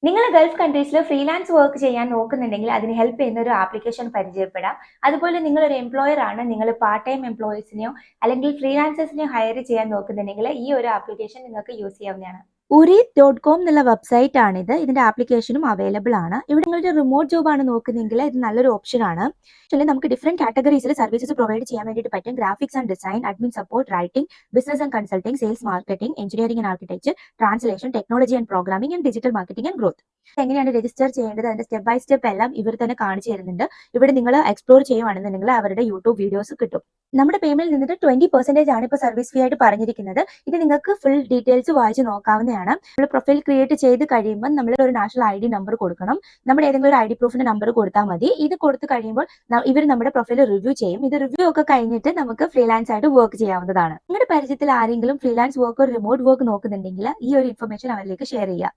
നിങ്ങൾ Gulf കൺട്രീസിൽ freelance work ചെയ്യാൻ നോക്കുന്നുണ്ടെങ്കിൽ അതിന് ഹെൽപ്പ് ചെയ്യുന്ന ഒരു ആപ്ലിക്കേഷൻ പരിചയപ്പെടാം. അതുപോലെ നിങ്ങൾ ഒരു എംപ്ലോയർ ആണ്, നിങ്ങൾ പാർട്ട് ടൈം എംപ്ലോയീസിനെയോ അല്ലെങ്കിൽ ഫ്രീലാൻസേഴ്സിനെയോ ഹയർ ചെയ്യാൻ നോക്കുന്നുണ്ടെങ്കിൽ ഈ ഒരു ആപ്ലിക്കേഷൻ നിങ്ങൾക്ക് യൂസ് ചെയ്യാവുന്നതാണ്. ഉരി.com എന്നുള്ള വെബ്സൈറ്റ് ആണിത്. ഇതിന്റെ ആപ്ലിക്കേഷനും അവൈലബിൾ ആണ്. ഇവിടെ നിങ്ങളുടെ റിമോട്ട് ജോബ് ആണ് നോക്കുന്നെങ്കിൽ ഇത് നല്ലൊരു ഓപ്ഷൻ ആണ്. ആക്ച്വലി നമുക്ക് ഡിഫറെന്റ് കാറ്റഗറീസിൽ സർവീസസ് പ്രൊവൈഡ് ചെയ്യാൻ വേണ്ടിയിട്ട് പറ്റും. Graphics and design, admin support, writing, business and consulting, sales marketing, engineering and architecture, translation, technology and programming and digital marketing and growth. എങ്ങനെയാണ് രജിസ്റ്റർ ചെയ്യേണ്ടത്, അതിന്റെ സ്റ്റെപ്പ് ബൈ സ്റ്റെപ്പ് എല്ലാം ഇവർ തന്നെ കാണിച്ചു തരുന്നുണ്ട്. ഇവിടെ നിങ്ങൾ എക്സ്പ്ലോർ ചെയ്യുവാണെന്നുണ്ടെങ്കിൽ അവരുടെ യൂട്യൂബ് വീഡിയോസ് കിട്ടും. നമ്മുടെ പേയ്മെന്റിൽ നിന്നിട്ട് 20% ആണ് ഇപ്പോൾ സർവീസ് ഫീ ആയിട്ട് പറഞ്ഞിരിക്കുന്നത്. ഇത് നിങ്ങൾക്ക് ഫുൾ ഡീറ്റെയിൽസ് വായിച്ച് നോക്കാവുന്നതാണ്. നമ്മൾ പ്രൊഫൈൽ ക്രിയേറ്റ് ചെയ്ത് കഴിയുമ്പോൾ നമ്മൾ ഒരു നാഷണൽ ID നമ്പർ കൊടുക്കണം. നമ്മുടെ ഏതെങ്കിലും ഒരു ID പ്രൂഫിന്റെ നമ്പർ കൊടുത്താൽ മതി. ഇത് കൊടുത്തു കഴിയുമ്പോൾ ഇവർ നമ്മുടെ പ്രൊഫൈൽ റിവ്യൂ ചെയ്യും. ഇത് റിവ്യൂ ഒക്കെ കഴിഞ്ഞിട്ട് നമുക്ക് ഫ്രീലാൻസ് ആയിട്ട് വർക്ക് ചെയ്യാവുന്നതാണ്. നിങ്ങളുടെ പരിചയത്തിൽ ആരെങ്കിലും ഫ്രീലാൻസ് വർക്ക്, റിമോട്ട് വർക്ക് നോക്കുന്നുണ്ടെങ്കിൽ ഈ ഒരു ഇൻഫർമേഷൻ അവരിലേക്ക് ഷെയർ ചെയ്യുക.